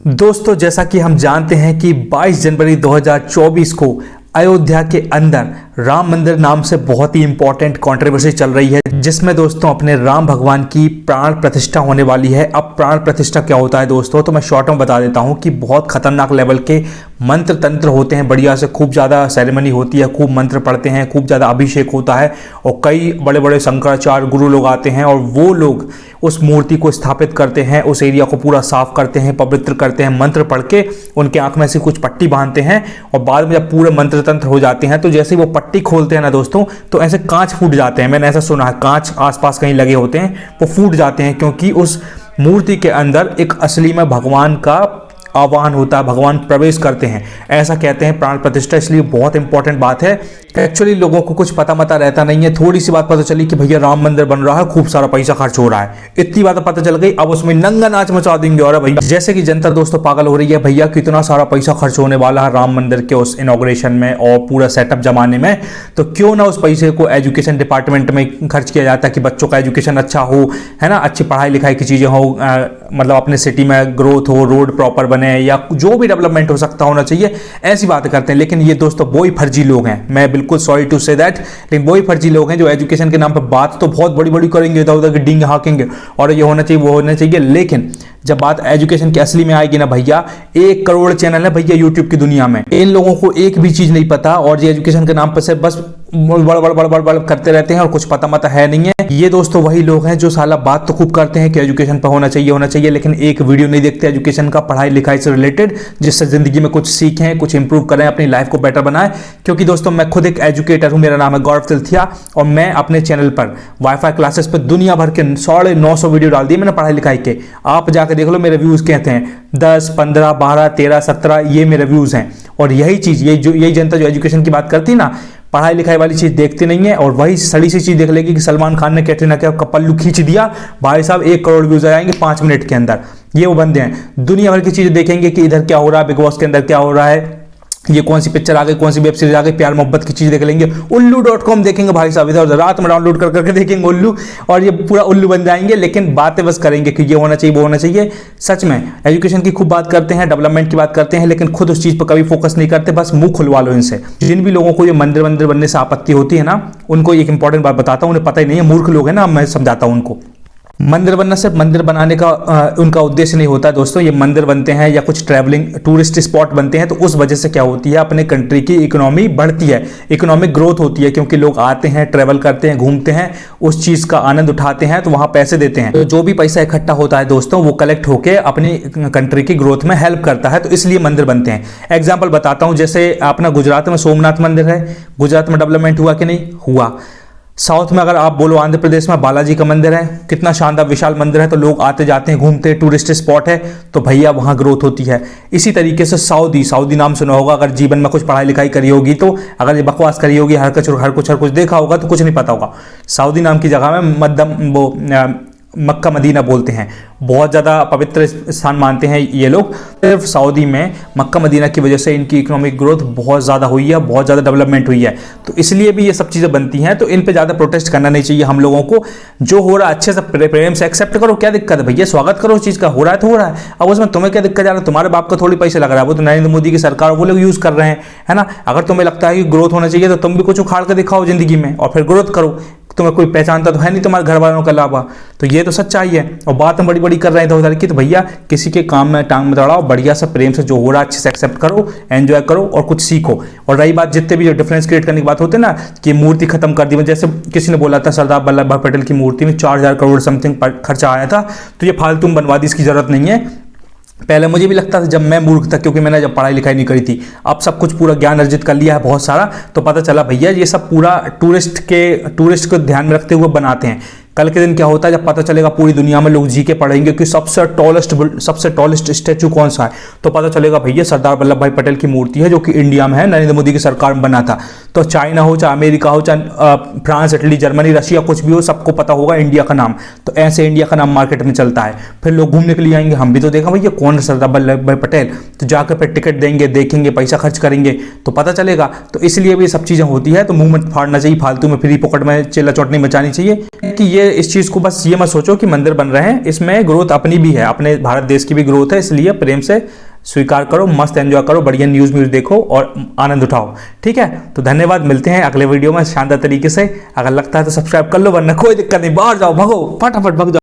दोस्तों, जैसा कि हम जानते हैं कि 22 जनवरी 2024 को अयोध्या के अंदर राम मंदिर नाम से बहुत ही इंपॉर्टेंट कंट्रोवर्सी चल रही है, जिसमें दोस्तों अपने राम भगवान की प्राण प्रतिष्ठा होने वाली है। अब प्राण प्रतिष्ठा क्या होता है दोस्तों, तो मैं शॉर्ट में बता देता हूं कि बहुत खतरनाक लेवल के मंत्र तंत्र होते हैं, बढ़िया से खूब ज़्यादा सेरेमनी होती है, खूब मंत्र पढ़ते हैं, खूब ज़्यादा अभिषेक होता है और कई बड़े बड़े शंकराचार्य गुरु लोग आते हैं और वो लोग उस मूर्ति को स्थापित करते हैं, उस एरिया को पूरा साफ करते हैं, पवित्र करते हैं, मंत्र पढ़ के उनके आंख में से कुछ पट्टी बांधते हैं और बाद में जब पूरे मंत्र तंत्र हो जाते हैं तो जैसे वो पट्टी खोलते हैं ना दोस्तों, तो ऐसे कांच फूट जाते हैं। मैंने ऐसा सुना है, कांच आसपास कहीं लगे होते हैं वो फूट जाते हैं, क्योंकि उस मूर्ति के अंदर एक असली में भगवान का आवाहन होता है, भगवान प्रवेश करते हैं, ऐसा कहते हैं प्राण प्रतिष्ठा। इसलिए बहुत इंपॉर्टेंट बात है। एक्चुअली लोगों को कुछ पता रहता नहीं है। थोड़ी सी बात पता चली कि भैया राम मंदिर बन रहा है, खूब सारा पैसा खर्च हो रहा है, इतनी बात पता चल गई, अब उसमें नंगा नाच मचा देंगे। और भैया जैसे कि जनता दोस्तों पागल हो रही है, भैया कितना सारा पैसा खर्च होने वाला है राम मंदिर के उस इनॉग्रेशन में और पूरा सेटअप जमाने में, तो क्यों ना उस पैसे को एजुकेशन डिपार्टमेंट में खर्च किया जाता है कि बच्चों का एजुकेशन अच्छा हो, है ना, अच्छी पढ़ाई लिखाई की चीजें हो, मतलब अपने सिटी में ग्रोथ हो, रोड प्रॉपर बने या जो भी डेवलपमेंट हो सकता होना चाहिए, ऐसी बातें करते हैं। लेकिन ये दोस्तों वही फर्जी लोग हैं, मैं बिल्कुल सॉरी टू से दैट, लेकिन वही फर्जी लोग हैं जो एजुकेशन के नाम पर बात तो बहुत बड़ी बड़ी करेंगे, इधर उधर की डींग हाँकेंगे और ये होना चाहिए वो होना चाहिए, लेकिन जब बात एजुकेशन की असली में आएगी ना भैया, 1 करोड़ चैनल है भैया यूट्यूब की दुनिया में, इन लोगों को एक भी चीज नहीं पता और ये एजुकेशन के नाम पर से बस बड़ करते रहते हैं और कुछ पता मता है नहीं है। ये दोस्तों वही लोग हैं जो साला बात तो खूब करते हैं कि एजुकेशन पर होना चाहिए, लेकिन एक वीडियो नहीं देखते एजुकेशन का, पढ़ाई लिखाई से रिलेटेड, जिससे जिंदगी में कुछ सीखें, कुछ इंप्रूव करें, अपनी लाइफ को बेटर बनाएं। क्योंकि दोस्तों मैं खुद एक एजुकेटर हूं, मेरा नाम है गौरव तिलथिया और मैं अपने चैनल पर वाईफाई क्लासेस पर दुनिया भर के 950 वीडियो डाल दिए मैंने पढ़ाई लिखाई के। आप जाके देख लो, मेरे व्यूज कहते हैं 10, 15, 12, 13, 17, ये मेरे व्यूज हैं। और यही चीज यही जनता जो एजुकेशन की बात करती ना, पढ़ाई लिखाई वाली चीज देखती नहीं है और वही सड़ी सी चीज देख लेगी कि सलमान खान ने कैटरीना कैफ का पल्लू खींच दिया, भाई साहब 1 करोड़ व्यूज आ जाएंगे 5 मिनट के अंदर। ये वो बंदे हैं, दुनिया भर की चीजें देखेंगे कि इधर क्या हो रहा है, बिग बॉस के अंदर क्या हो रहा है, ये कौन सी पिक्चर आ गई, कौन सी वेब सीरीज आ गई, प्यार मोहब्बत की चीज देख लेंगे, उल्लू.com देखेंगे भाई साहब, इधर उधर रात में डाउनलोड करके देखेंगे उल्लू, और ये पूरा उल्लू बन जाएंगे। लेकिन बातें बस करेंगे कि ये होना चाहिए वो होना चाहिए। सच में एजुकेशन की खूब बात करते हैं, डेवलपमेंट की बात करते हैं, लेकिन खुद उस चीज पर कभी फोकस नहीं करते, बस मुंह खुलवा लो इनसे। जिन भी लोगों को ये मंदिर बनने से आपत्ति होती है ना, उनको एक इंपॉर्टेंट बात बताता हूं, उन्हें पता ही नहीं है, मूर्ख लोग हैं ना, मैं समझाता हूं उनको। मंदिर बनना सिर्फ मंदिर बनाने का उनका उद्देश्य नहीं होता दोस्तों। ये मंदिर बनते हैं या कुछ ट्रैवलिंग टूरिस्ट स्पॉट बनते हैं तो उस वजह से क्या होती है, अपने कंट्री की इकोनॉमी बढ़ती है, इकोनॉमिक ग्रोथ होती है, क्योंकि लोग आते हैं, ट्रैवल करते हैं, घूमते हैं, उस चीज का आनंद उठाते हैं, तो वहां पैसे देते हैं। तो जो भी पैसा इकट्ठा होता है दोस्तों, वो कलेक्ट होकर अपनी कंट्री की ग्रोथ में हेल्प करता है, तो इसलिए मंदिर बनते हैं। एग्जाम्पल बताता हूं, जैसे अपना गुजरात में सोमनाथ मंदिर है, गुजरात में डेवलपमेंट हुआ कि नहीं हुआ। साउथ में अगर आप बोलो, आंध्र प्रदेश में बालाजी का मंदिर है, कितना शानदार विशाल मंदिर है, तो लोग आते जाते हैं, घूमते हैं, टूरिस्ट स्पॉट है, तो भैया वहां ग्रोथ होती है। इसी तरीके से सऊदी नाम सुना होगा, अगर जीवन में कुछ पढ़ाई लिखाई करी होगी तो, अगर ये बकवास करी होगी, हर कुछ देखा होगा तो कुछ नहीं पता होगा। सऊदी नाम की जगह में मक्का मदीना बोलते हैं, बहुत ज़्यादा पवित्र स्थान मानते हैं ये लोग। सिर्फ सऊदी में मक्का मदीना की वजह से इनकी इकोनॉमिक ग्रोथ बहुत ज़्यादा हुई है, बहुत ज़्यादा डेवलपमेंट हुई है, तो इसलिए भी ये सब चीज़ें बनती हैं। तो इन पे ज़्यादा प्रोटेस्ट करना नहीं चाहिए हम लोगों को। जो हो रहा है अच्छे से प्रेम से एक्सेप्ट करो, क्या दिक्कत है भैया, स्वागत करो उस चीज़ का, हो रहा है तो हो रहा है। अब उसमें तुम्हें क्या दिक्कत जा रहा है, तुम्हारे बाप को थोड़ी पैसे लग रहा है, वो तो नरेंद्र मोदी की सरकार वो लोग यूज़ कर रहे हैं, है ना। अगर तुम्हें लगता है कि ग्रोथ होना चाहिए तो तुम भी कुछ उखाड़ कर दिखाओ जिंदगी में और फिर ग्रोथ करो। तुम्हें कोई पहचानता तो है नहीं तुम्हारे घर वालों के अलावा, तो ये तो सच्चाई है। और बात हम बड़ी बड़ी कर रहे हैं इधर की, तो भैया किसी के काम में टांग में दौड़ाओ, बढ़िया से प्रेम से जो हो रहा है अच्छे से एक्सेप्ट करो, एंजॉय करो और कुछ सीखो। और रही बात जितने भी जो डिफरेंस क्रिएट करने की बात होती है ना, कि मूर्ति खत्म कर दी, जैसे किसी ने बोला था सरदार वल्लभ भाई पटेल की मूर्ति में 4000 करोड़ समथिंग खर्चा आया था, तो ये फालतू में बनवा दी, इसकी जरूरत नहीं है। पहले मुझे भी लगता था जब मैं मूर्ख था, क्योंकि मैंने जब पढ़ाई लिखाई नहीं करी थी। अब सब कुछ पूरा ज्ञान अर्जित कर लिया है बहुत सारा, तो पता चला भैया ये सब पूरा टूरिस्ट को ध्यान में रखते हुए बनाते हैं। कल के दिन क्या होता है, जब पता चलेगा पूरी दुनिया में लोग जी के पढ़ेंगे कि सबसे टॉलेस्ट स्टैचू कौन सा है, तो पता चलेगा भैया सरदार वल्लभ भाई पटेल की मूर्ति है, जो कि इंडिया में है, नरेंद्र मोदी की सरकार में बना था। तो चाइना हो, चाहे अमेरिका हो, चाहे फ्रांस, इटली, जर्मनी, रशिया, कुछ भी हो, सबको पता होगा इंडिया का नाम। तो ऐसे इंडिया का नाम मार्केट में चलता है, फिर लोग घूमने के लिए आएंगे, हम भी तो देखा भैया कौन है सरदार वल्लभ भाई पटेल, तो जाकर फिर टिकट देंगे, देखेंगे, पैसा खर्च करेंगे तो पता चलेगा। तो इसलिए भी सब चीज़ें होती है, तो मुंह में फाड़ना चाहिए फालतू में, फ्री पॉकेट में चिल्ला चौटनी मचानी चाहिए कि ये ये इस चीज को बस ये मत सोचो कि मंदिर बन रहे हैं, इसमें ग्रोथ अपनी भी है, अपने भारत देश की भी ग्रोथ है, इसलिए प्रेम से स्वीकार करो, मस्त एंजॉय करो, बढ़िया न्यूज देखो और आनंद उठाओ। ठीक है, तो धन्यवाद, मिलते हैं अगले वीडियो में शानदार तरीके से। अगर लगता है तो सब्सक्राइब कर लो, वरना कोई दिक्कत नहीं, बाहर जाओ, भगो, फटाफट भग जाओ।